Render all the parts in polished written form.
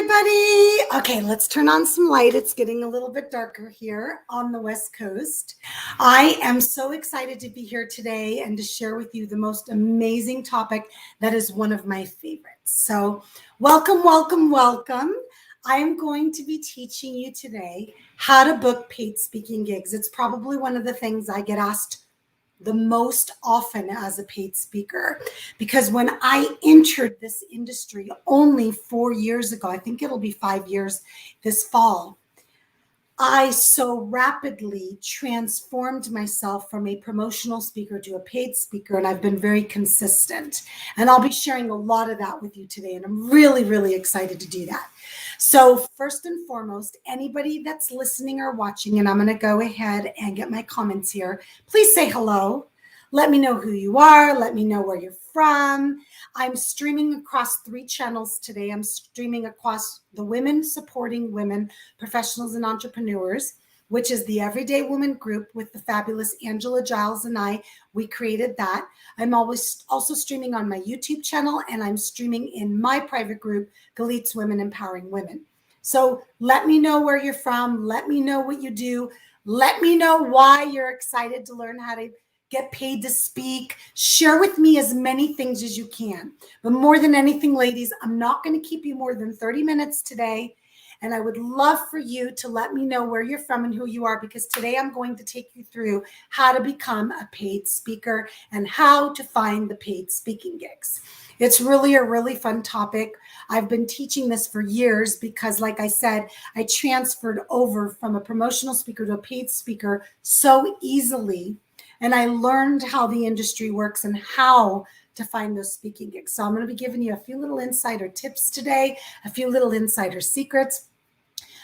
everybody. Okay, let's turn on some light. It's getting a little bit darker here on the West Coast. I am so excited to be here today and to share with you the most amazing topic that is one of my favorites. So welcome, welcome, welcome. I am going to be teaching you today how to book paid speaking gigs. It's probably one of the things I get asked the most often as a paid speaker, because when I entered this industry only 4 years ago, I think it'll be 5 years this fall, I so rapidly transformed myself from a promotional speaker to a paid speaker, and I've been very consistent. And I'll be sharing a lot of that with you today, and I'm really, really excited to do that. So first and foremost, anybody that's listening or watching, and I'm going to go ahead and get my comments here, please say hello. Let me know who you are. Let me know where you're from. I'm streaming across 3 channels today. I'm streaming across the Women Supporting Women Professionals and Entrepreneurs, which is the Everyday Woman group with the fabulous Angela Giles and I. We created that. I'm always also streaming on my YouTube channel, and I'm streaming in my private group, Galit's Women Empowering Women. So let me know where you're from. Let me know what you do. Let me know why you're excited to learn how to get paid to speak. Share with me as many things as you can. But more than anything, ladies, I'm not going to keep you more than 30 minutes today. And I would love for you to let me know where you're from and who you are, because today I'm going to take you through how to become a paid speaker and how to find the paid speaking gigs. It's really a really fun topic. I've been teaching this for years because, like I said, I transferred over from a promotional speaker to a paid speaker so easily. And I learned how the industry works and how to find those speaking gigs. So I'm going to be giving you a few little insider tips today, a few little insider secrets.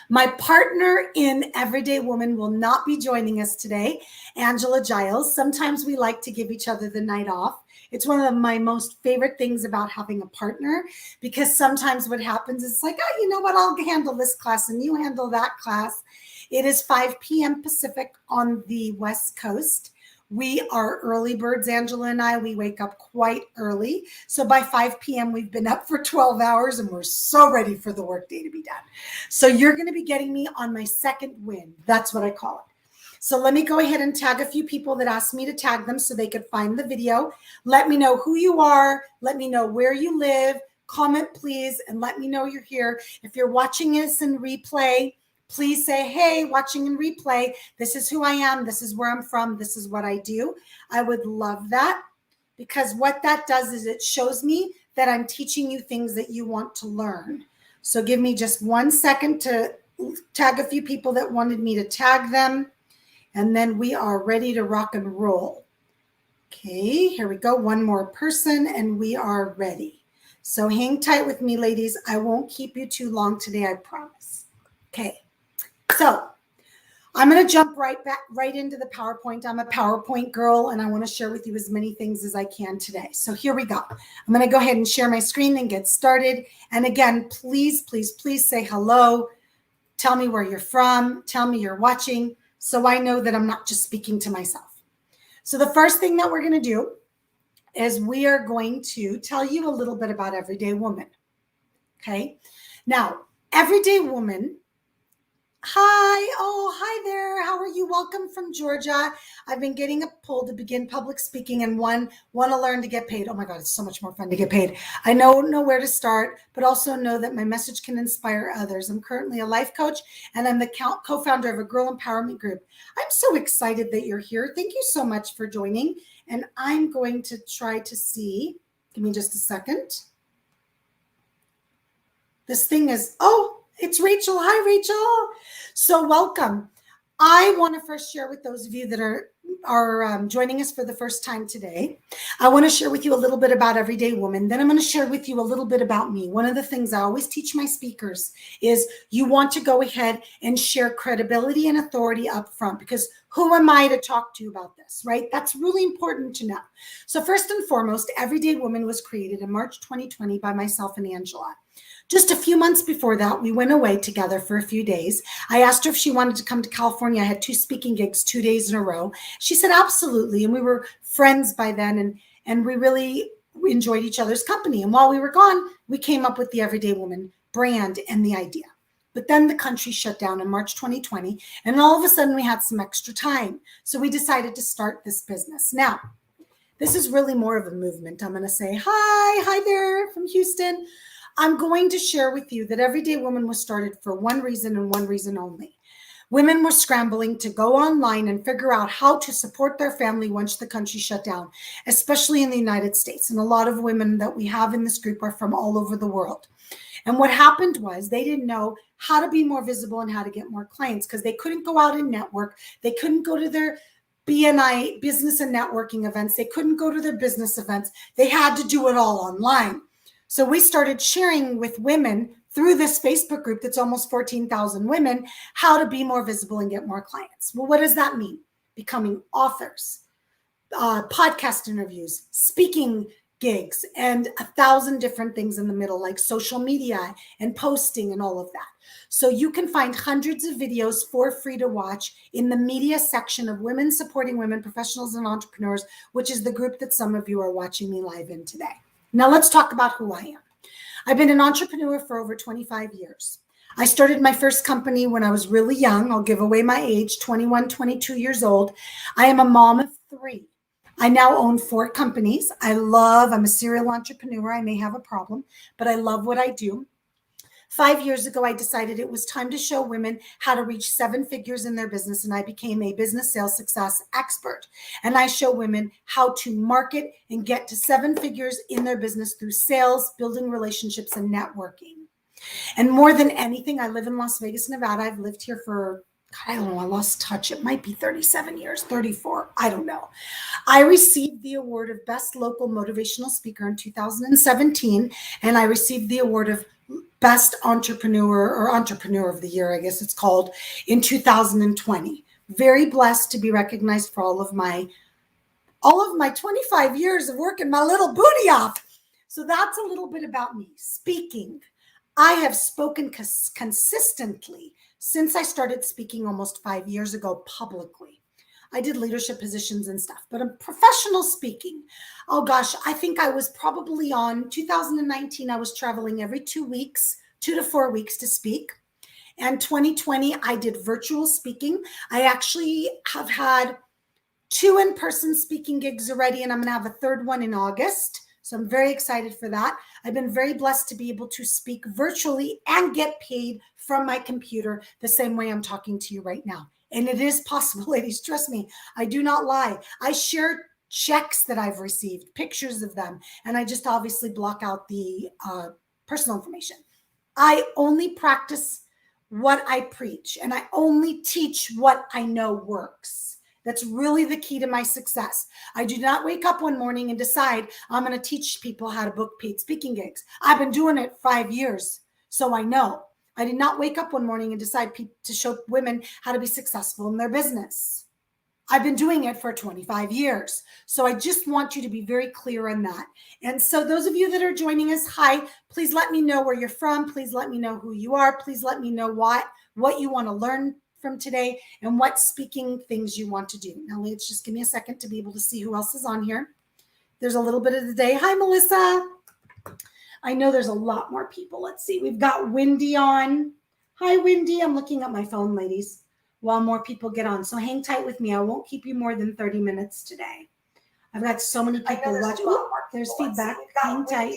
My partner in Everyday Woman will not be joining us today, Angela Giles. Sometimes we like to give each other the night off. It's one of my most favorite things about having a partner, because sometimes what happens is like, oh, you know what, I'll handle this class and you handle that class. It is 5 p.m. Pacific on the West Coast. We are early birds, Angela and I. We wake up quite early. So by 5 p.m., we've been up for 12 hours and we're so ready for the workday to be done. So you're going to be getting me on my second win. That's what I call it. So let me go ahead and tag a few people that asked me to tag them so they could find the video. Let me know who you are. Let me know where you live. Comment, please, and let me know you're here. If you're watching this in replay, please say, hey, watching in replay, this is who I am, this is where I'm from, this is what I do. I would love that, because what that does is it shows me that I'm teaching you things that you want to learn. So give me just 1 second to tag a few people that wanted me to tag them, and then we are ready to rock and roll. Okay, here we go. One more person, and we are ready. So hang tight with me, ladies. I won't keep you too long today, I promise. Okay. So I'm going to jump right into the PowerPoint. I'm a PowerPoint girl, and I want to share with you as many things as I can today. So here we go. I'm going to go ahead and share my screen and get started. And again, please, please, please say hello. Tell me where you're from. Tell me you're watching, so I know that I'm not just speaking to myself. So the first thing that we're going to do is we are going to tell you a little bit about Everyday Woman. Okay. Now, Everyday Woman. Hi. Oh, hi there. How are you? Welcome from Georgia. I've been getting a pull to begin public speaking and want to learn to get paid. Oh my God, it's so much more fun to get paid. I don't know where to start, but also know that my message can inspire others. I'm currently a life coach, and I'm the co-founder of a girl empowerment group. I'm so excited that you're here. Thank you so much for joining. And I'm going to try to see, give me just a second. This thing is, oh, it's Rachel. Hi, Rachel. So welcome. I want to first share with those of you that are joining us for the first time today. I want to share with you a little bit about Everyday Woman. Then I'm going to share with you a little bit about me. One of the things I always teach my speakers is you want to go ahead and share credibility and authority up front, because who am I to talk to you about this, right? That's really important to know. So first and foremost, Everyday Woman was created in March 2020 by myself and Angela. Just a few months before that, we went away together for a few days. I asked her if she wanted to come to California. I had 2 speaking gigs 2 days in a row. She said, absolutely. And we were friends by then, and we really enjoyed each other's company. And while we were gone, we came up with the Everyday Woman brand, and the idea. But then the country shut down in March 2020, and all of a sudden we had some extra time. So we decided to start this business. Now, this is really more of a movement. I'm going to say, hi there from Houston. I'm going to share with you that Everyday Woman was started for one reason and one reason only. Women were scrambling to go online and figure out how to support their family once the country shut down, especially in the United States. And a lot of women that we have in this group are from all over the world. And what happened was they didn't know how to be more visible and how to get more clients because they couldn't go out and network. They couldn't go to their BNI, business and networking events. They couldn't go to their business events. They had to do it all online. So we started sharing with women through this Facebook group that's almost 14,000 women, how to be more visible and get more clients. Well, what does that mean? Becoming authors, podcast interviews, speaking gigs, and 1,000 different things in the middle, like social media and posting and all of that. So you can find hundreds of videos for free to watch in the media section of Women Supporting Women Professionals and Entrepreneurs, which is the group that some of you are watching me live in today. Now let's talk about who I am. I've been an entrepreneur for over 25 years. I started my first company when I was really young. I'll give away my age, 21, 22 years old. I am a mom of 3. I now own 4 companies. I'm a serial entrepreneur. I may have a problem, but I love what I do. 5 years ago, I decided it was time to show women how to reach 7 figures in their business, and I became a business sales success expert. And I show women how to market and get to 7 figures in their business through sales, building relationships, and networking. And more than anything, I live in Las Vegas, Nevada. I've lived here for, I don't know, I lost touch. It might be 37 years, 34. I don't know. I received the award of Best Local Motivational Speaker in 2017, and I received the award of Best Entrepreneur or Entrepreneur of the Year, I guess it's called, in 2020. Very blessed to be recognized for all of my 25 years of working my little booty off. So that's a little bit about me. Speaking. I have spoken consistently since I started speaking almost 5 years ago publicly. I did leadership positions and stuff, but I'm professional speaking. Oh gosh, I think I was probably on 2019. I was traveling every 2 weeks, 2 to 4 weeks to speak. And 2020, I did virtual speaking. I actually have had 2 in-person speaking gigs already, and I'm going to have a 3rd one in August. So I'm very excited for that. I've been very blessed to be able to speak virtually and get paid from my computer the same way I'm talking to you right now. And it is possible, ladies. Trust me, I do not lie. I share checks that I've received, pictures of them, and I just obviously block out the personal information. I only practice what I preach, and I only teach what I know works. That's really the key to my success. I do not wake up one morning and decide I'm going to teach people how to book paid speaking gigs. I've been doing it 5 years, so I know. I did not wake up one morning and decide to show women how to be successful in their business. I've been doing it for 25 years. So I just want you to be very clear on that. And so those of you that are joining us, hi, please let me know where you're from. Please let me know who you are. Please let me know what you want to learn from today and what speaking things you want to do. Now, let's just give me a second to be able to see who else is on here. There's a little bit of the day. Hi, Melissa. I know there's a lot more people. Let's see. We've got Wendy on. Hi, Wendy. I'm looking at my phone, ladies, while more people get on. So hang tight with me. I won't keep you more than 30 minutes today. I've got so many people watching. There's feedback. Hang tight.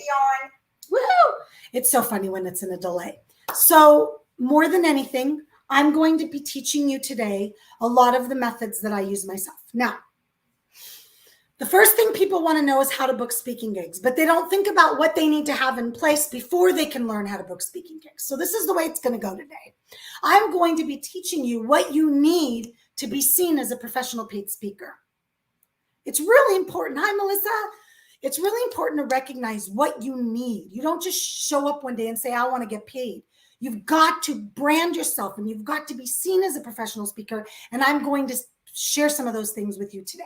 Woohoo! It's so funny when it's in a delay. So more than anything, I'm going to be teaching you today a lot of the methods that I use myself. Now, the first thing people want to know is how to book speaking gigs, but they don't think about what they need to have in place before they can learn how to book speaking gigs. So this is the way it's going to go today. I'm going to be teaching you what you need to be seen as a professional paid speaker. It's really important. Hi, Melissa. It's really important to recognize what you need. You don't just show up one day and say, I want to get paid. You've got to brand yourself and you've got to be seen as a professional speaker. And I'm going to share some of those things with you today.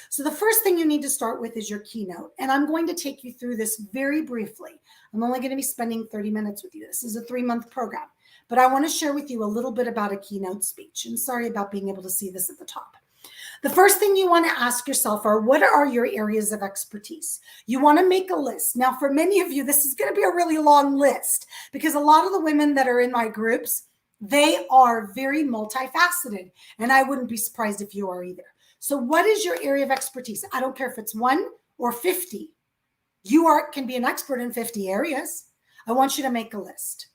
So the first thing you need to start with is your keynote. And I'm going to take you through this very briefly. I'm only going to be spending 30 minutes with you. This is a 3-month program, but I want to share with you a little bit about a keynote speech. And sorry about being able to see this at the top. The first thing you want to ask yourself are, what are your areas of expertise? You want to make a list. Now, for many of you, this is going to be a really long list because a lot of the women that are in my groups, they are very multifaceted, and I wouldn't be surprised if you are either. So what is your area of expertise? I don't care if it's 1 or 50. You can be an expert in 50 areas. I want you to make a list.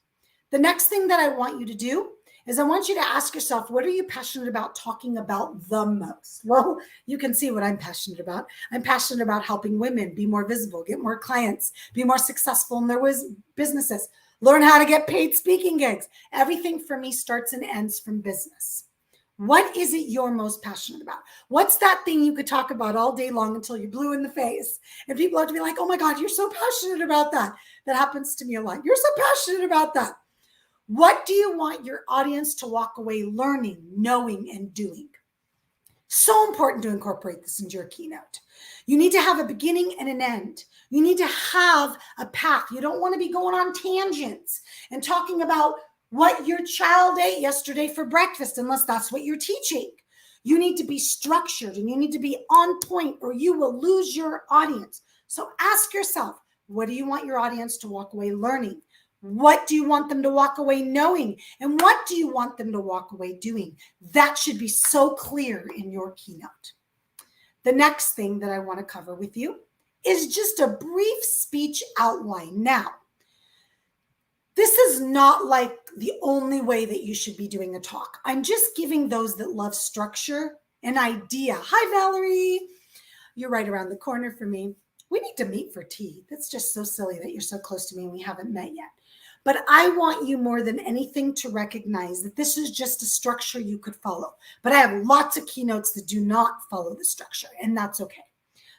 The next thing that I want you to do is I want you to ask yourself, what are you passionate about talking about the most? Well, you can see what I'm passionate about. I'm passionate about helping women be more visible, get more clients, be more successful in their businesses, learn how to get paid speaking gigs. Everything for me starts and ends from business. What is it you're most passionate about? What's that thing you could talk about all day long until you're blue in the face? And people have to be like, oh my God, you're so passionate about that. That happens to me a lot. You're so passionate about that. What do you want your audience to walk away learning, knowing, and doing? So important to incorporate this into your keynote. You need to have a beginning and an end. You need to have a path. You don't want to be going on tangents and talking about what your child ate yesterday for breakfast, unless that's what you're teaching. You need to be structured and you need to be on point or you will lose your audience. So ask yourself, what do you want your audience to walk away learning? What do you want them to walk away knowing? And what do you want them to walk away doing? That should be so clear in your keynote. The next thing that I want to cover with you is just a brief speech outline. Now, this is not like the only way that you should be doing a talk. I'm just giving those that love structure an idea. Hi, Valerie. You're right around the corner for me. We need to meet for tea. That's just so silly that you're so close to me and we haven't met yet. But I want you more than anything to recognize that this is just a structure you could follow. But I have lots of keynotes that do not follow the structure, and that's okay.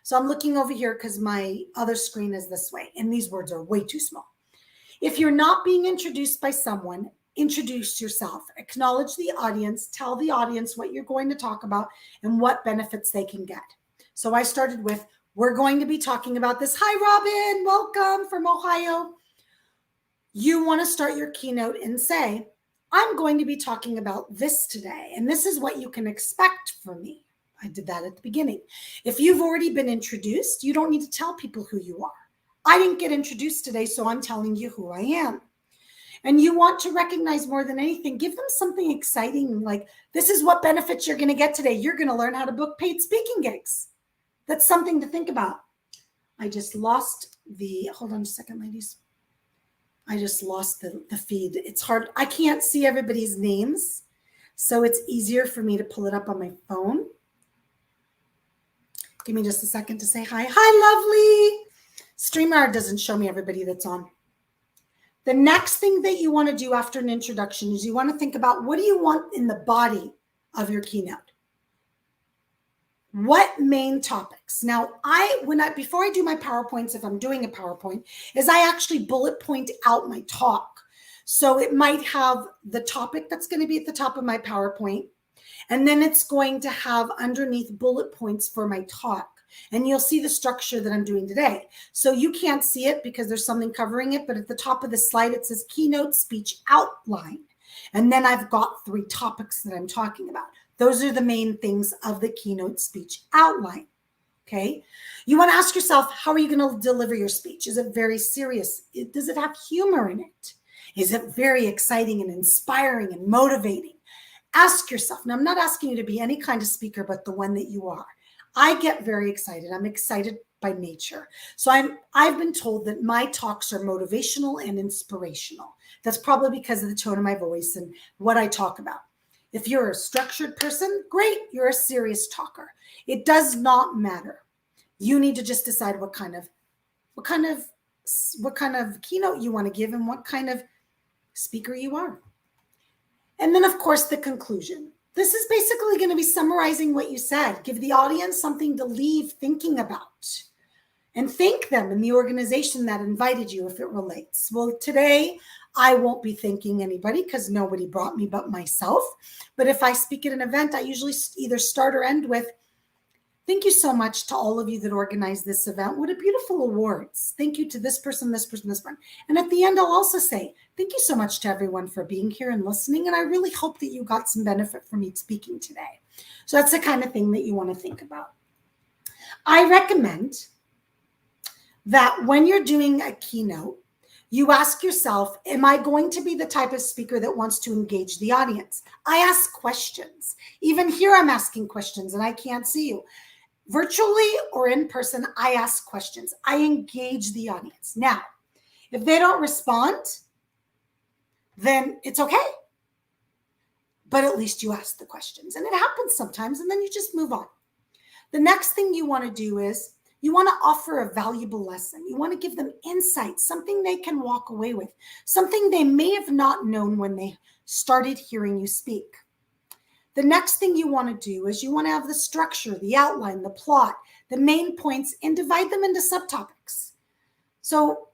So I'm looking over here because my other screen is this way, and these words are way too small. If you're not being introduced by someone, introduce yourself, acknowledge the audience, tell the audience what you're going to talk about and what benefits they can get. So I started with, we're going to be talking about this. Hi, Robin, welcome from Ohio. You want to start your keynote and say, I'm going to be talking about this today, and this is what you can expect from me. I did that at the beginning. If you've already been introduced, you don't need to tell people who you are. I didn't get introduced today, so I'm telling you who I am. And you want to recognize more than anything, give them something exciting, like this is what benefits you're going to get today. You're going to learn how to book paid speaking gigs. That's something to think about. I just lost hold on a second, ladies. I just lost the feed. It's hard. I can't see everybody's names, so it's easier for me to pull it up on my phone. Give me just a second to say hi. Hi, lovely. StreamYard doesn't show me everybody that's on. The next thing that you want to do after an introduction is you want to think about, what do you want in the body of your keynote? What main topics? Now, before I do my PowerPoints, if I'm doing a PowerPoint, is I actually bullet point out my talk. So it might have the topic that's going to be at the top of my PowerPoint, and then it's going to have underneath bullet points for my talk. And you'll see the structure that I'm doing today. So you can't see it because there's something covering it, but at the top of the slide, it says keynote speech outline. And then I've got 3 topics that I'm talking about. Those are the main things of the keynote speech outline, okay? You want to ask yourself, how are you going to deliver your speech? Is it very serious? Does it have humor in it? Is it very exciting and inspiring and motivating? Ask yourself. Now, I'm not asking you to be any kind of speaker, but the one that you are. I get very excited. I'm excited by nature. So I've been told that my talks are motivational and inspirational. That's probably because of the tone of my voice and what I talk about. If you're a structured person, great, you're a serious talker. It does not matter. You need to just decide what kind of keynote you want to give and what kind of speaker you are. And then, of course, the conclusion. This is basically going to be summarizing what you said. Give the audience something to leave thinking about. And thank them in the organization that invited you if it relates. Well, today, I won't be thanking anybody because nobody brought me but myself. But if I speak at an event, I usually either start or end with, Thank you so much to all of you that organized this event. What a beautiful awards. Thank you to this person, this person, this one. And at the end, I'll also say thank you so much to everyone for being here and listening. And I really hope that you got some benefit from me speaking today. So that's the kind of thing that you want to think about. I recommend that when you're doing a keynote, you ask yourself, am I going to be the type of speaker that wants to engage the audience? I ask questions. Even here, I'm asking questions and I can't see you. Virtually or in person, I ask questions. I engage the audience. Now, if they don't respond, then it's okay. But at least you ask the questions. And it happens sometimes, and then you just move on. The next thing you want to do is you want to offer a valuable lesson. You want to give them insight, something they can walk away with, something they may have not known when they started hearing you speak. The next thing you want to do is you want to have the structure, the outline, the plot, the main points, and divide them into subtopics. So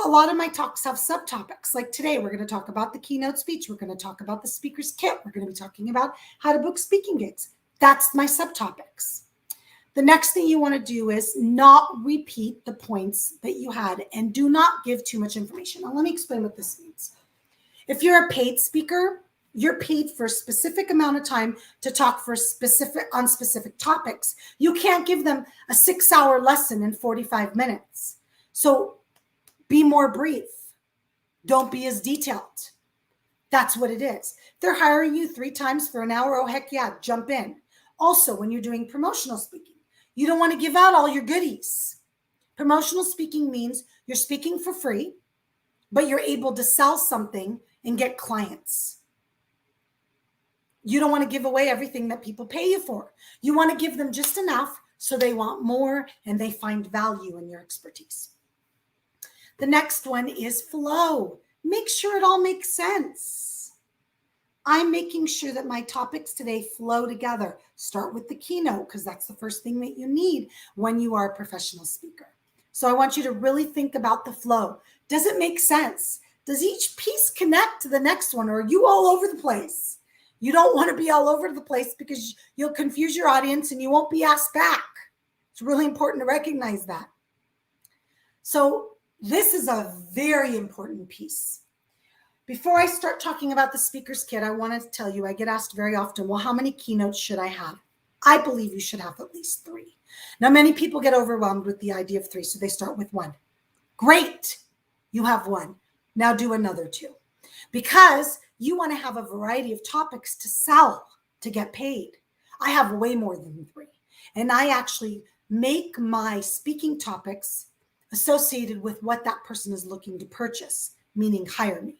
a lot of my talks have subtopics. Like today, we're going to talk about the keynote speech. We're going to talk about the speaker's kit. We're going to be talking about how to book speaking gigs. That's my subtopics. The next thing you want to do is not repeat the points that you had and do not give too much information. Now, let me explain what this means. If you're a paid speaker, you're paid for a specific amount of time to talk on specific topics. You can't give them a 6-hour lesson in 45 minutes. So be more brief. Don't be as detailed. That's what it is. They're hiring you 3 times for an hour. Oh, heck yeah, jump in. Also, when you're doing promotional speaking, you don't want to give out all your goodies. Promotional speaking means you're speaking for free, but you're able to sell something and get clients. You don't want to give away everything that people pay you for. You want to give them just enough so they want more and they find value in your expertise. The next one is flow. Make sure it all makes sense. I'm making sure that my topics today flow together. Start with the keynote because that's the first thing that you need when you are a professional speaker. So I want you to really think about the flow. Does it make sense? Does each piece connect to the next one, or are you all over the place? You don't want to be all over the place because you'll confuse your audience and you won't be asked back. It's really important to recognize that. So this is a very important piece. Before I start talking about the speaker's kit, I want to tell you, I get asked very often, well, how many keynotes should I have? I believe you should have at least 3. Now, many people get overwhelmed with the idea of 3, so they start with 1. Great, you have 1. Now do another 2. Because you want to have a variety of topics to sell, to get paid. I have way more than 3. And I actually make my speaking topics associated with what that person is looking to purchase, meaning hire me.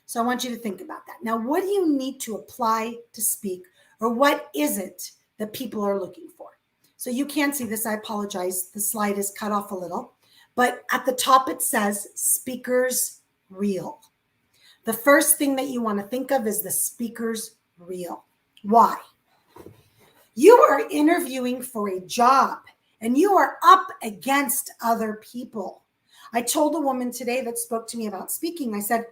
So I want you to think about that. Now, what do you need to apply to speak, or what is it that people are looking for? So you can't see this. I apologize. The slide is cut off a little. But at the top, it says speaker's reel. The first thing that you want to think of is the speaker's reel. Why? You are interviewing for a job and you are up against other people. I told a woman today that spoke to me about speaking, I said,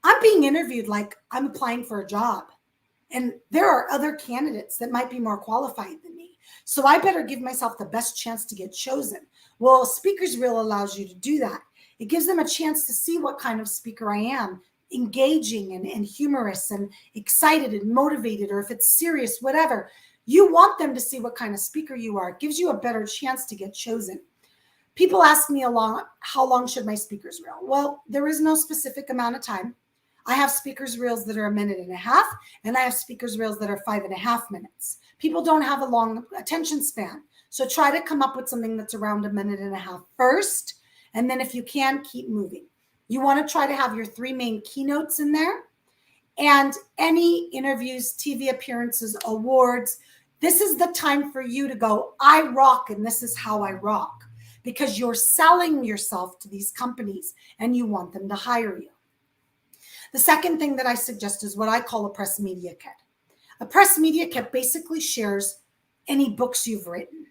I'm being interviewed like I'm applying for a job. And there are other candidates that might be more qualified than me. So I better give myself the best chance to get chosen. Well, Speaker's Reel allows you to do that. It gives them a chance to see what kind of speaker I am, engaging and humorous and excited and motivated, or if it's serious, whatever. You want them to see what kind of speaker you are. It gives you a better chance to get chosen. People ask me how long should my speaker's reel? Well, there is no specific amount of time. I have speaker's reels that are 1.5 minutes, and I have speaker's reels that are 5.5 minutes. People don't have a long attention span. So try to come up with something that's around 1.5 minutes first. And then if you can, keep moving. You want to try to have your 3 main keynotes in there. And any interviews, TV appearances, awards, this is the time for you to go, I rock, and this is how I rock. Because you're selling yourself to these companies and you want them to hire you. The second thing that I suggest is what I call a press media kit. A press media kit basically shares any books you've written,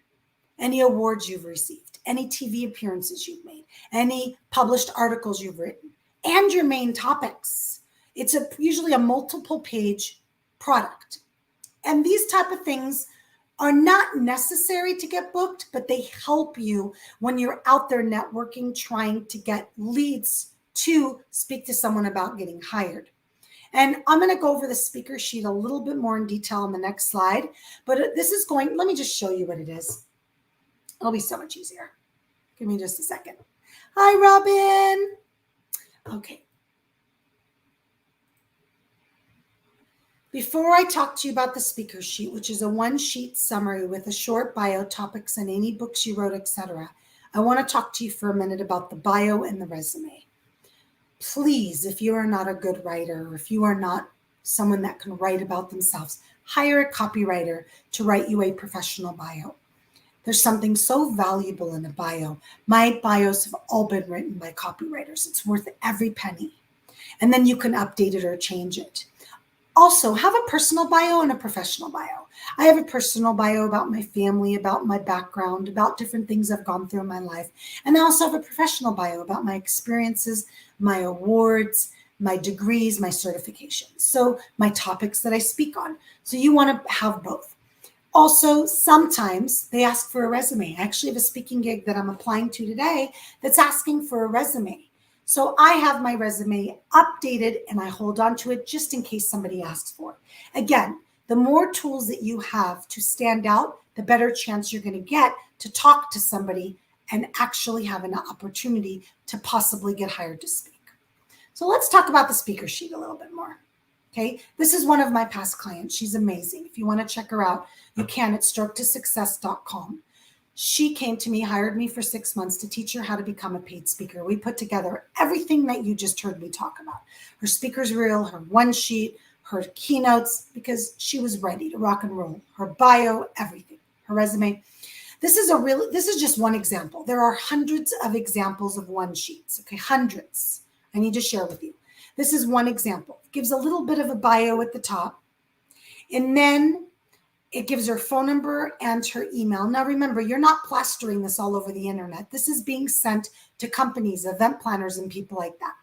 any awards you've received, any TV appearances you've made, any published articles you've written, and your main topics. It's usually a multiple page product. And these type of things are not necessary to get booked, but they help you when you're out there networking, trying to get leads to speak to someone about getting hired. And I'm going to go over the speaker sheet a little bit more in detail on the next slide, but this is going, let me just show you what it is. It'll be so much easier. Give me just a second. Hi, Robin. Okay. Before I talk to you about the speaker sheet, which is a one-sheet summary with a short bio, topics, and any books you wrote, etc., I want to talk to you for a minute about the bio and the resume. Please, if you are not a good writer, or if you are not someone that can write about themselves, hire a copywriter to write you a professional bio. There's something so valuable in a bio. My bios have all been written by copywriters. It's worth every penny. And then you can update it or change it. Also, have a personal bio and a professional bio. I have a personal bio about my family, about my background, about different things I've gone through in my life. And I also have a professional bio about my experiences, my awards, my degrees, my certifications. So my topics that I speak on. So you want to have both. Also, sometimes they ask for a resume. I actually have a speaking gig that I'm applying to today that's asking for a resume. So I have my resume updated and I hold on to it just in case somebody asks for it. Again, the more tools that you have to stand out, the better chance you're going to get to talk to somebody and actually have an opportunity to possibly get hired to speak. So let's talk about the speaker sheet a little bit more. Okay, this is one of my past clients. She's amazing. If you want to check her out, you can at stroketosuccess.com. She came to me, hired me for 6 months to teach her how to become a paid speaker. We put together everything that you just heard me talk about. Her speaker's reel, her one sheet, her keynotes, because she was ready to rock and roll. Her bio, everything, her resume. This is just one example. There are hundreds of examples of one sheets, okay, hundreds. I need to share with you. This is one example. It gives a little bit of a bio at the top, and then it gives her phone number and her email. Now, remember, you're not plastering this all over the internet. This is being sent to companies, event planners, and people like that.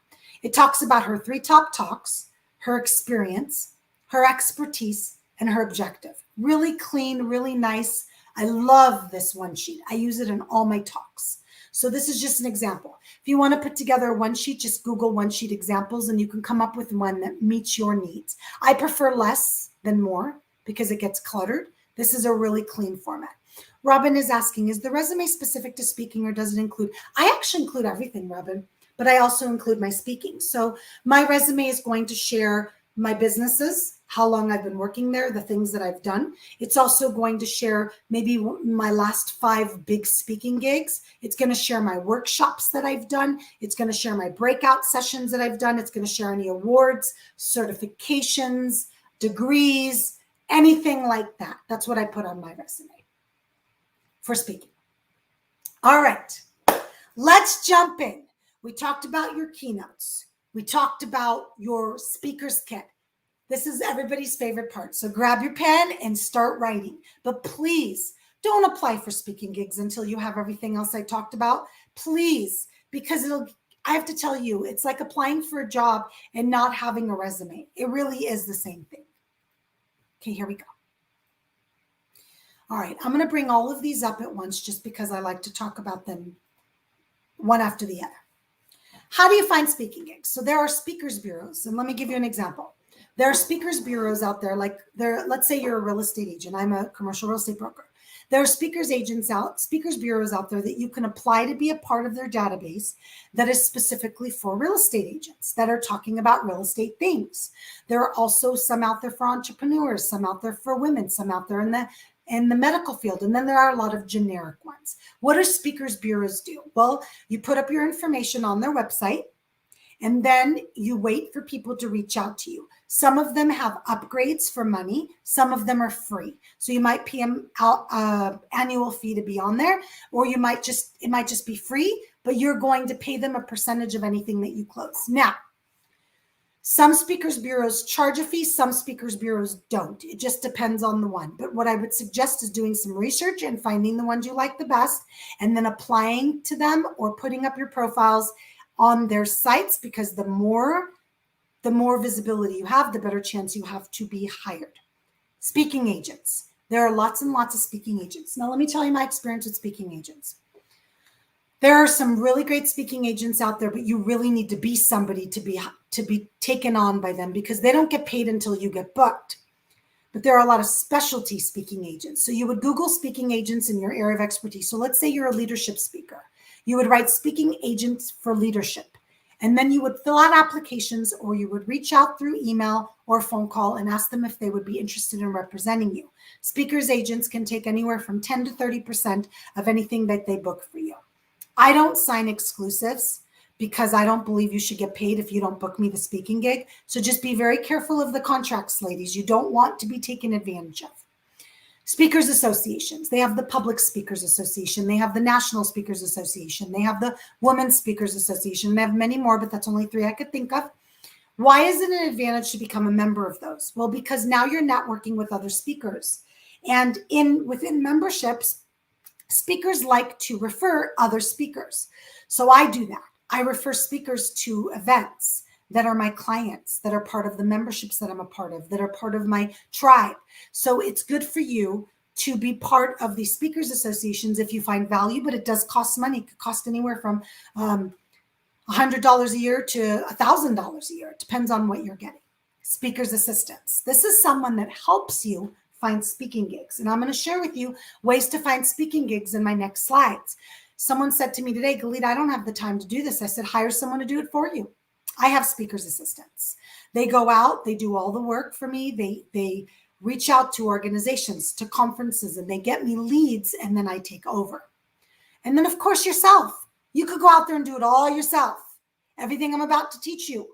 It talks about her 3 top talks, her experience, her expertise, and her objective. Really clean, really nice. I love this one sheet. I use it in all my talks. So this is just an example. If you want to put together one sheet, just Google one sheet examples and you can come up with one that meets your needs. I prefer less than more because it gets cluttered. This is a really clean format. Robin is asking, is the resume specific to speaking or does it include? I actually include everything, Robin, but I also include my speaking. So my resume is going to share my businesses, how long I've been working there, the things that I've done. It's also going to share maybe my last 5 big speaking gigs. It's going to share my workshops that I've done. It's going to share my breakout sessions that I've done. It's going to share any awards, certifications, degrees, anything like that. That's what I put on my resume for speaking. All right, let's jump in. We talked about your keynotes. We talked about your speaker's kit. This is everybody's favorite part. So grab your pen and start writing. But please don't apply for speaking gigs until you have everything else I talked about. Please, because I have to tell you, it's like applying for a job and not having a resume. It really is the same thing. Okay, here we go. All right, I'm going to bring all of these up at once just because I like to talk about them one after the other. How do you find speaking gigs? So there are speakers bureaus, and let me give you an example. There are speakers bureaus out there, let's say you're a real estate agent. I'm a commercial real estate broker. There are speakers bureaus out there that you can apply to be a part of their database that is specifically for real estate agents that are talking about real estate things. There are also some out there for entrepreneurs, some out there for women, some out there in the medical field. And then there are a lot of generic ones. What do speakers bureaus do? Well, you put up your information on their website and then you wait for people to reach out to you. Some of them have upgrades for money. Some of them are free. So you might pay them annual fee to be on there, or it might just be free, but you're going to pay them a percentage of anything that you close. Now, some speakers bureaus charge a fee, some speakers bureaus don't. It just depends on the one. But what I would suggest is doing some research and finding the ones you like the best and then applying to them or putting up your profiles on their sites, because the more visibility you have, the better chance you have to be hired. Speaking agents, There are lots and lots of speaking agents. Now, let me tell you my experience with speaking agents. There are some really great speaking agents out there, but you really need to be somebody to be taken on by them, because they don't get paid until you get booked. But there are a lot of specialty speaking agents. So you would Google speaking agents in your area of expertise. So let's say you're a leadership speaker. You would write speaking agents for leadership. And then you would fill out applications, or you would reach out through email or phone call and ask them if they would be interested in representing you. Speakers agents can take anywhere from 10 to 30% of anything that they book for you. I don't sign exclusives because I don't believe you should get paid if you don't book me the speaking gig. So just be very careful of the contracts, ladies. You don't want to be taken advantage of. Speakers associations. They have the Public Speakers Association. They have the National Speakers Association. They have the Women's Speakers Association. They have many more, but that's only 3 I could think of. Why is it an advantage to become a member of those? Well, because now you're networking with other speakers. And within memberships, speakers like to refer other speakers. So I do that. I refer speakers to events that are my clients, that are part of the memberships that I'm a part of, that are part of my tribe. So it's good for you to be part of these speakers associations if you find value, but it does cost money. It could cost anywhere from $100 a year to $1,000 a year. It depends on what you're getting. Speakers assistants. This is someone that helps you find speaking gigs. And I'm going to share with you ways to find speaking gigs in my next slides. Someone said to me today, Galita, I don't have the time to do this. I said, hire someone to do it for you. I have speakers assistants. They go out, they do all the work for me. They reach out to organizations, to conferences, and they get me leads, and then I take over. And then, of course, yourself. You could go out there and do it all yourself. Everything I'm about to teach you.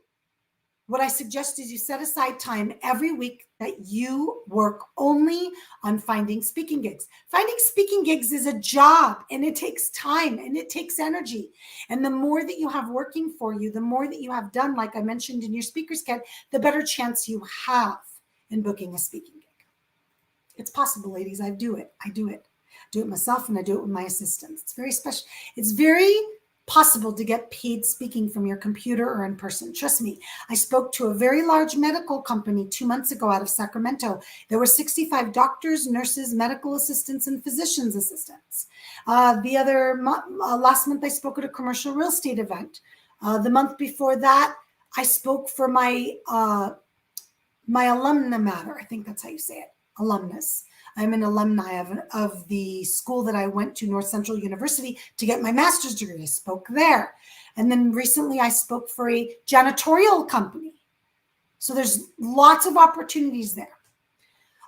What I suggest is you set aside time every week that you work only on finding speaking gigs. Finding speaking gigs is a job, and it takes time and it takes energy. And the more that you have working for you, the more that you have done, like I mentioned in your speaker's kit, the better chance you have in booking a speaking gig. It's possible, ladies. I do it. I do it myself, and I do it with my assistants. It's very special. It's very possible to get paid speaking from your computer or in person. Trust me, I spoke to a very large medical company 2 months ago out of Sacramento. There were 65 doctors, nurses, medical assistants, and physicians assistants. Last month I spoke at a commercial real estate event. The month before that, I spoke for my alumna matter. I think that's how you say it, alumnus. I'm an alumni of the school that I went to, North Central University, to get my master's degree. I spoke there. And then recently I spoke for a janitorial company. So there's lots of opportunities there.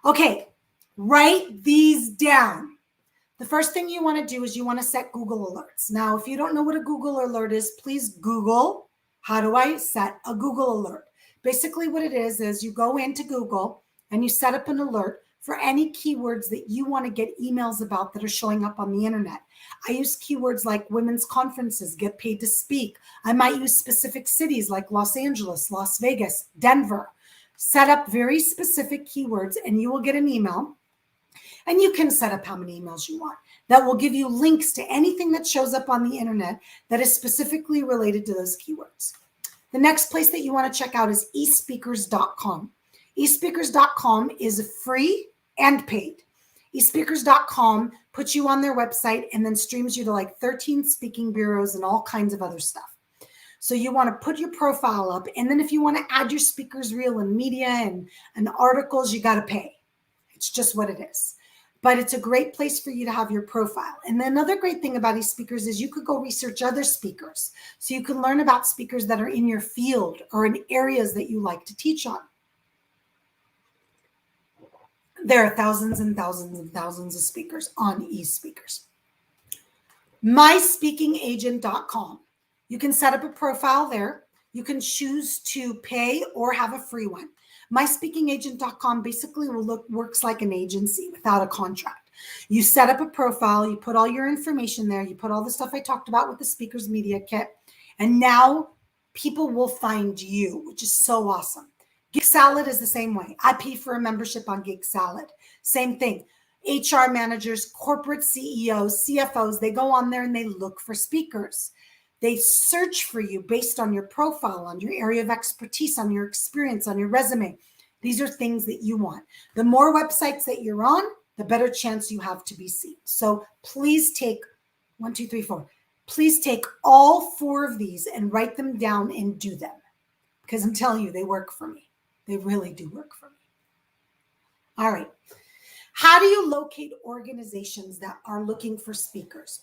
Okay, write these down. The first thing you want to do is you want to set Google alerts. Now, if you don't know what a Google alert is, please Google, how do I set a Google alert? Basically what it is you go into Google and you set up an alert for any keywords that you want to get emails about that are showing up on the internet. I use keywords like women's conferences, get paid to speak. I might use specific cities like Los Angeles, Las Vegas, Denver. Set up very specific keywords and you will get an email. And you can set up how many emails you want. That will give you links to anything that shows up on the internet that is specifically related to those keywords. The next place that you want to check out is eSpeakers.com. eSpeakers.com is free and paid. eSpeakers.com puts you on their website and then streams you to like 13 speaking bureaus and all kinds of other stuff. So you want to put your profile up, and then if you want to add your speaker's reel and media and articles, you got to pay. It's just what it is. But it's a great place for you to have your profile. And then another great thing about eSpeakers is you could go research other speakers. So you can learn about speakers that are in your field or in areas that you like to teach on. There are thousands and thousands and thousands of speakers on eSpeakers. MySpeakingAgent.com. You can set up a profile there. You can choose to pay or have a free one. MySpeakingAgent.com basically works like an agency without a contract. You set up a profile, you put all your information there, you put all the stuff I talked about with the speaker's media kit, and now people will find you, which is so awesome. Gig Salad is the same way. I pay for a membership on Gig Salad. Same thing. HR managers, corporate CEOs, CFOs, they go on there and they look for speakers. They search for you based on your profile, on your area of expertise, on your experience, on your resume. These are things that you want. The more websites that you're on, the better chance you have to be seen. So please take 1, 2, 3, 4. Please take all 4 of these and write them down and do them, because I'm telling you, they work for me. They really do work for me. All right. How do you locate organizations that are looking for speakers?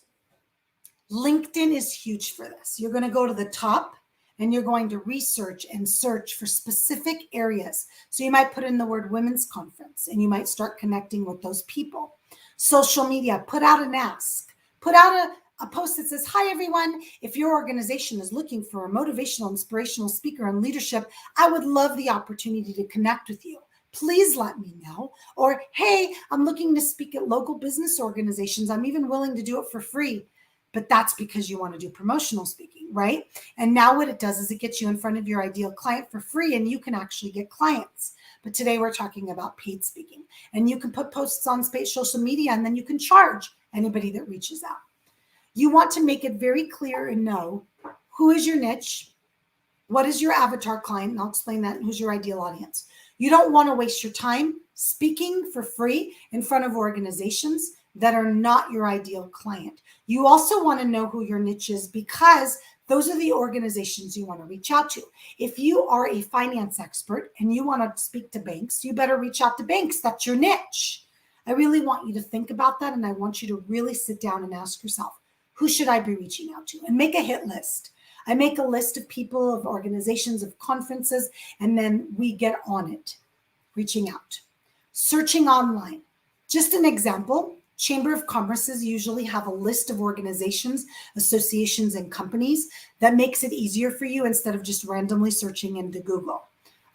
LinkedIn is huge for this. You're going to go to the top and you're going to research and search for specific areas. So you might put in the word women's conference and you might start connecting with those people. Social media, put out an ask. Put out a post that says, hi, everyone. If your organization is looking for a motivational, inspirational speaker on leadership, I would love the opportunity to connect with you. Please let me know. Or, hey, I'm looking to speak at local business organizations. I'm even willing to do it for free. But that's because you want to do promotional speaking, right? And now what it does is it gets you in front of your ideal client for free, and you can actually get clients. But today we're talking about paid speaking. And you can put posts on social media, and then you can charge anybody that reaches out. You want to make it very clear and know who is your niche, what is your avatar client, and I'll explain that, and who's your ideal audience. You don't want to waste your time speaking for free in front of organizations that are not your ideal client. You also want to know who your niche is, because those are the organizations you want to reach out to. If you are a finance expert and you want to speak to banks, you better reach out to banks. That's your niche. I really want you to think about that, and I want you to really sit down and ask yourself, who should I be reaching out to? And make a hit list. I make a list of people, of organizations, of conferences, and then we get on it, reaching out. Searching online. Just an example, Chamber of Commerce's usually have a list of organizations, associations, and companies that makes it easier for you instead of just randomly searching into Google.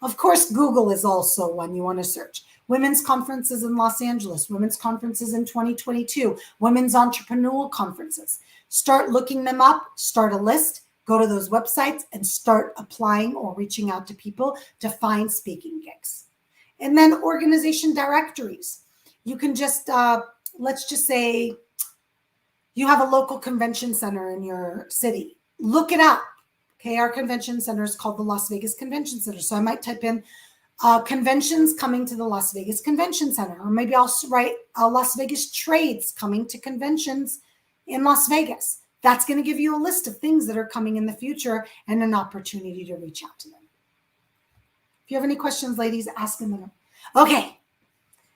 Of course, Google is also one you want to search. Women's conferences in Los Angeles, women's conferences in 2022, women's entrepreneurial conferences. Start looking them up, start a list, go to those websites, and start applying or reaching out to people to find speaking gigs. And then organization directories. You can just, let's just say you have a local convention center in your city. Look it up. Okay, our convention center is called the Las Vegas Convention Center. So I might type in conventions coming to the Las Vegas Convention Center, or maybe I'll write Las Vegas trades coming to conventions in Las Vegas. That's going to give you a list of things that are coming in the future and an opportunity to reach out to them. If you have any questions, ladies, ask them. Okay,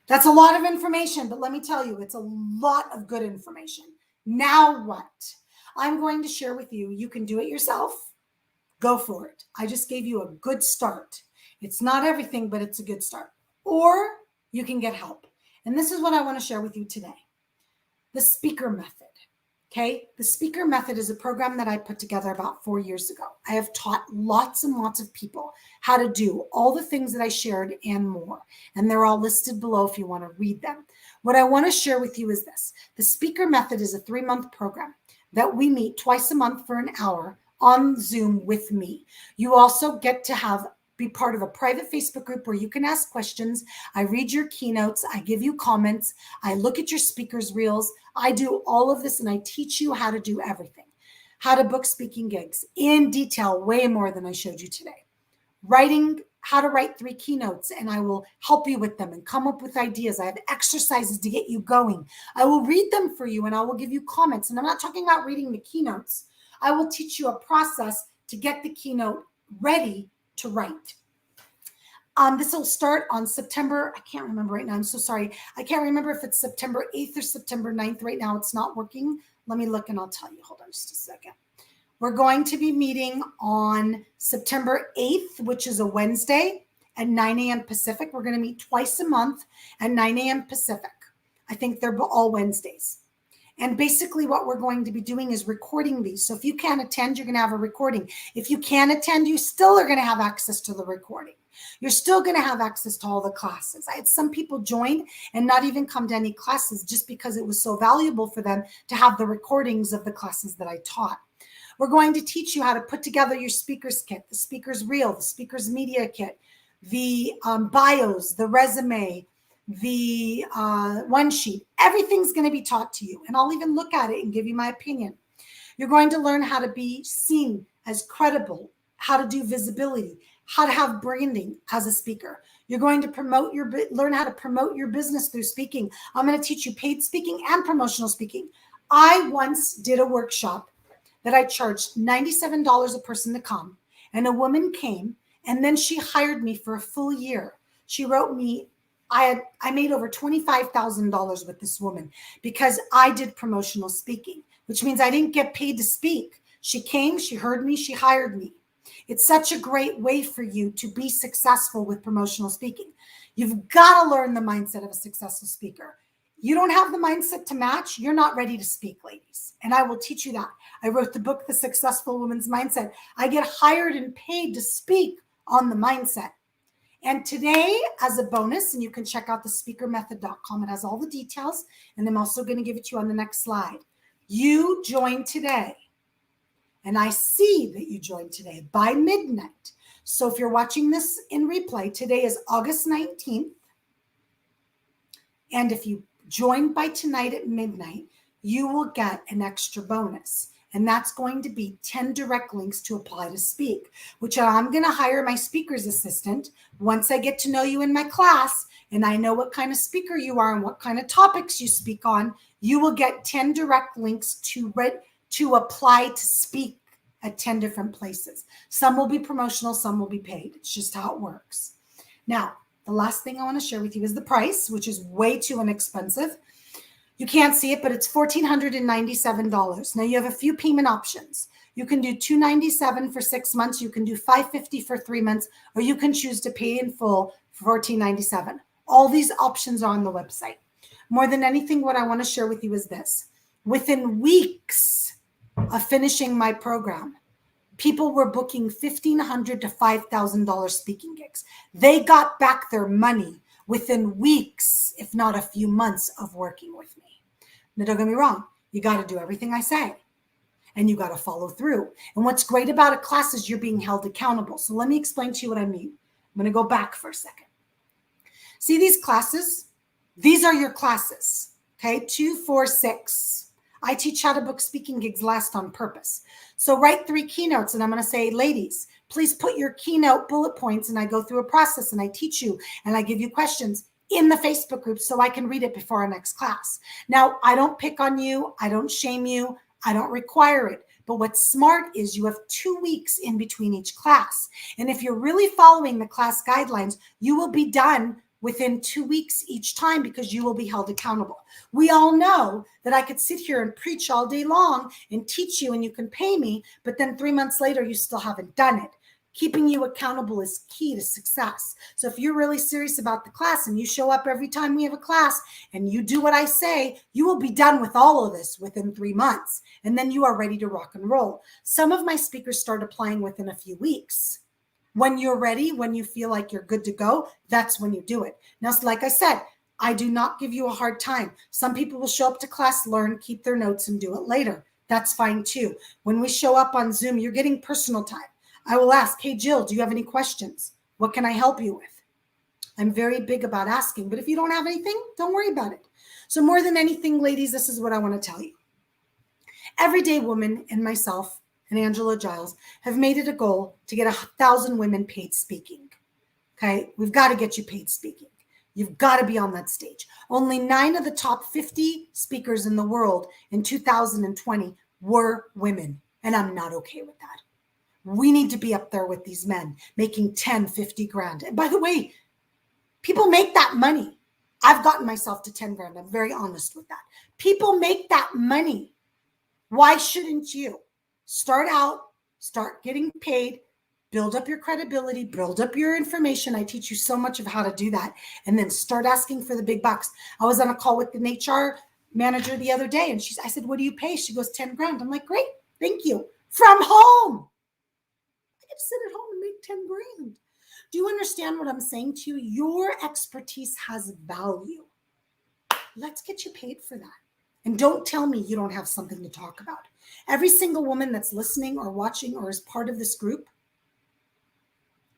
that's a lot of information, but let me tell you, it's a lot of good information. Now what? I'm going to share with you. You can do it yourself. Go for it. I just gave you a good start. It's not everything, but it's a good start. Or you can get help. And this is what I want to share with you today. The speaker method. Okay. The speaker method is a program that I put together about 4 years ago. I have taught lots and lots of people how to do all the things that I shared and more. And they're all listed below if you want to read them. What I want to share with you is this. The speaker method is a 3-month program that we meet twice a month for an hour on Zoom with me. You also get to be part of a private Facebook group where you can ask questions. I read your keynotes. I give you comments. I look at your speakers reels. I do all of this, and I teach you how to do everything. How to book speaking gigs in detail, way more than I showed you today. How to write 3 keynotes, and I will help you with them and come up with ideas. I have exercises to get you going. I will read them for you, and I will give you comments. And I'm not talking about reading the keynotes. I will teach you a process to get the keynote ready to write. This will start on September. I can't remember right now. I'm so sorry. I can't remember if it's September 8th or September 9th. Right now, it's not working. Let me look and I'll tell you. Hold on just a second. We're going to be meeting on September 8th, which is a Wednesday at 9 a.m. Pacific. We're going to meet twice a month at 9 a.m. Pacific. I think they're all Wednesdays. And basically what we're going to be doing is recording these. So if you can't attend, you're going to have a recording. If you can attend, you still are going to have access to the recording. You're still going to have access to all the classes. I had some people join and not even come to any classes just because it was so valuable for them to have the recordings of the classes that I taught. We're going to teach you how to put together your speaker's kit, the speaker's reel, the speaker's media kit, the bios, the resume, the one sheet. Everything's going to be taught to you, and I'll even look at it and give you my opinion. You're going to learn how to be seen as credible, how to do visibility, how to have branding as a speaker. You're going to learn how to promote your business through speaking. I'm going to teach you paid speaking and promotional speaking. I once did a workshop that I charged $97 a person to come, and a woman came, and then she hired me for a full year. She wrote me, I made over $25,000 with this woman because I did promotional speaking, which means I didn't get paid to speak. She came, she heard me, she hired me. It's such a great way for you to be successful with promotional speaking. You've got to learn the mindset of a successful speaker. You don't have the mindset to match, you're not ready to speak, ladies. And I will teach you that. I wrote the book, The Successful Woman's Mindset. I get hired and paid to speak on the mindset. And today, as a bonus, and you can check out thespeakermethod.com, it has all the details, and I'm also going to give it to you on the next slide. You joined today, and I see that you joined today by midnight. So if you're watching this in replay, today is August 19th, and if you join by tonight at midnight, you will get an extra bonus. And that's going to be 10 direct links to apply to speak, which I'm going to hire my speaker's assistant. Once I get to know you in my class and I know what kind of speaker you are and what kind of topics you speak on, you will get 10 direct links to apply to speak at 10 different places. Some will be promotional, some will be paid. It's just how it works. Now, the last thing I want to share with you is the price, which is way too inexpensive. You can't see it, but it's $1,497. Now you have a few payment options. You can do $297 for 6 months. You can do $550 for 3 months, or you can choose to pay in full for $1497. All these options are on the website. More than anything, what I want to share with you is this. Within weeks of finishing my program, people were booking $1,500 to $5,000 speaking gigs. They got back their money within weeks, if not a few months of working with me. Now, don't get me wrong. You got to do everything I say, and you got to follow through. And what's great about a class is you're being held accountable. So let me explain to you what I mean. I'm going to go back for a second. See these classes? These are your classes, okay? 2, 4, 6. I teach how to book speaking gigs last on purpose. So write 3 keynotes, and I'm going to say, ladies, please put your keynote bullet points, and I go through a process, and I teach you, and I give you questions in the Facebook group so I can read it before our next class. Now, I don't pick on you. I don't shame you. I don't require it. But what's smart is you have 2 weeks in between each class. And if you're really following the class guidelines, you will be done within 2 weeks each time because you will be held accountable. We all know that I could sit here and preach all day long and teach you and you can pay me, but then 3 months later, you still haven't done it. Keeping you accountable is key to success. So if you're really serious about the class and you show up every time we have a class and you do what I say, you will be done with all of this within 3 months. And then you are ready to rock and roll. Some of my speakers start applying within a few weeks. When you're ready, when you feel like you're good to go, that's when you do it. Now, like I said, I do not give you a hard time. Some people will show up to class, learn, keep their notes, and do it later. That's fine too. When we show up on Zoom, you're getting personal time. I will ask, hey, Jill, do you have any questions? What can I help you with? I'm very big about asking, but if you don't have anything, don't worry about it. So more than anything, ladies, this is what I want to tell you. Everyday Woman and myself and Angela Giles have made it a goal to get 1,000 women paid speaking. Okay, we've got to get you paid speaking. You've got to be on that stage. Only 9 of the top 50 speakers in the world in 2020 were women, and I'm not okay with that. We need to be up there with these men making 10, 50 grand. And by the way, people make that money. I've gotten myself to 10 grand. I'm very honest with that. People make that money. Why shouldn't you? Start out, start getting paid, build up your credibility, build up your information. I teach you so much of how to do that. And then start asking for the big bucks. I was on a call with an HR manager the other day, and I said, what do you pay? She goes, 10 grand. I'm like, great, thank you. From home. Sit at home and make 10 grand. Do you understand what I'm saying to you? Your expertise has value. Let's get you paid for that. And don't tell me you don't have something to talk about. Every single woman that's listening or watching or is part of this group,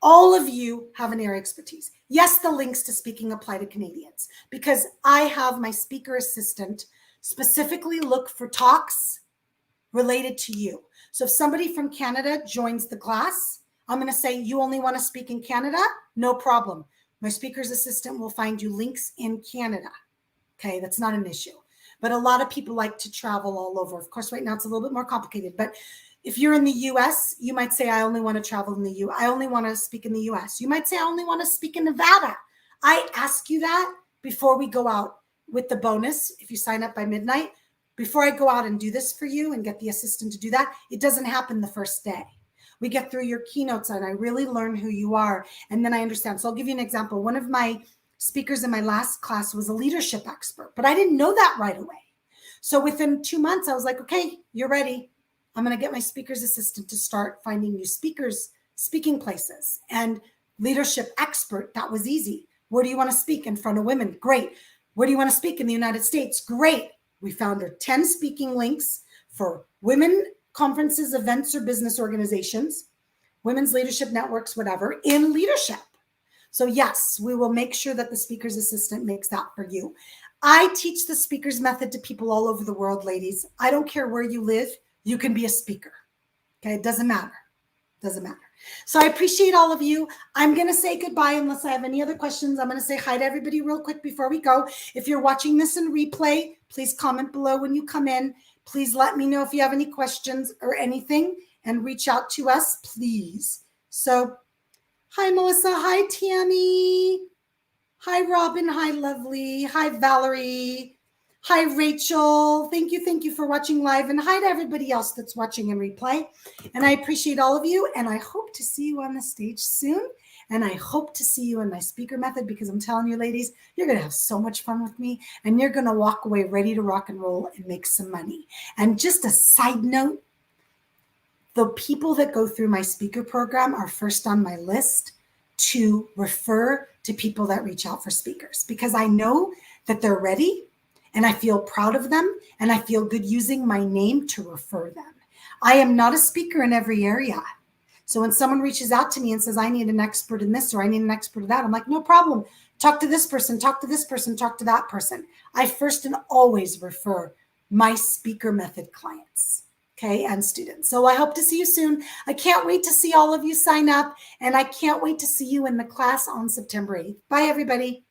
all of you have an area of expertise. Yes, the links to speaking apply to Canadians because I have my speaker assistant specifically look for talks related to you. So if somebody from Canada joins the class, I'm going to say, you only want to speak in Canada? No problem. My speaker's assistant will find you links in Canada. Okay, that's not an issue. But a lot of people like to travel all over. Of course, right now it's a little bit more complicated. But if you're in the US, you might say, I only want to travel in the US. I only want to speak in the US. You might say, I only want to speak in Nevada. I ask you that before we go out with the bonus. If you sign up by midnight, before I go out and do this for you and get the assistant to do that, it doesn't happen the first day. We get through your keynotes and I really learn who you are. And then I understand. So I'll give you an example. One of my speakers in my last class was a leadership expert, but I didn't know that right away. So within 2 months, I was like, okay, you're ready. I'm going to get my speaker's assistant to start finding you speakers, speaking places. And leadership expert, that was easy. Where do you want to speak? In front of women? Great. Where do you want to speak? In the United States? Great. We found her 10 speaking links for women conferences, events, or business organizations, women's leadership networks, whatever, in leadership. So yes, we will make sure that the speaker's assistant makes that for you. I teach the speaker's method to people all over the world, ladies. I don't care where you live. You can be a speaker. Okay, it doesn't matter. Doesn't matter. So I appreciate all of you. I'm going to say goodbye unless I have any other questions. I'm going to say hi to everybody real quick before we go. If you're watching this in replay, please comment below when you come in. Please let me know if you have any questions or anything and reach out to us, please. So hi, Melissa. Hi, Tammy. Hi, Robin. Hi, Lovely. Hi, Valerie. Hi, Rachel. Thank you for watching live. And hi to everybody else that's watching in replay. And I appreciate all of you. And I hope to see you on the stage soon. And I hope to see you in my speaker method because I'm telling you, ladies, you're going to have so much fun with me. And you're going to walk away ready to rock and roll and make some money. And just a side note, the people that go through my speaker program are first on my list to refer to people that reach out for speakers because I know that they're ready. And I feel proud of them, and I feel good using my name to refer them. I am not a speaker in every area. So when someone reaches out to me and says, I need an expert in this or I need an expert in that, I'm like, no problem. Talk to this person, talk to this person, talk to that person. I first and always refer my speaker method clients, okay, and students. So I hope to see you soon. I can't wait to see all of you sign up, and I can't wait to see you in the class on September 8th. Bye, everybody.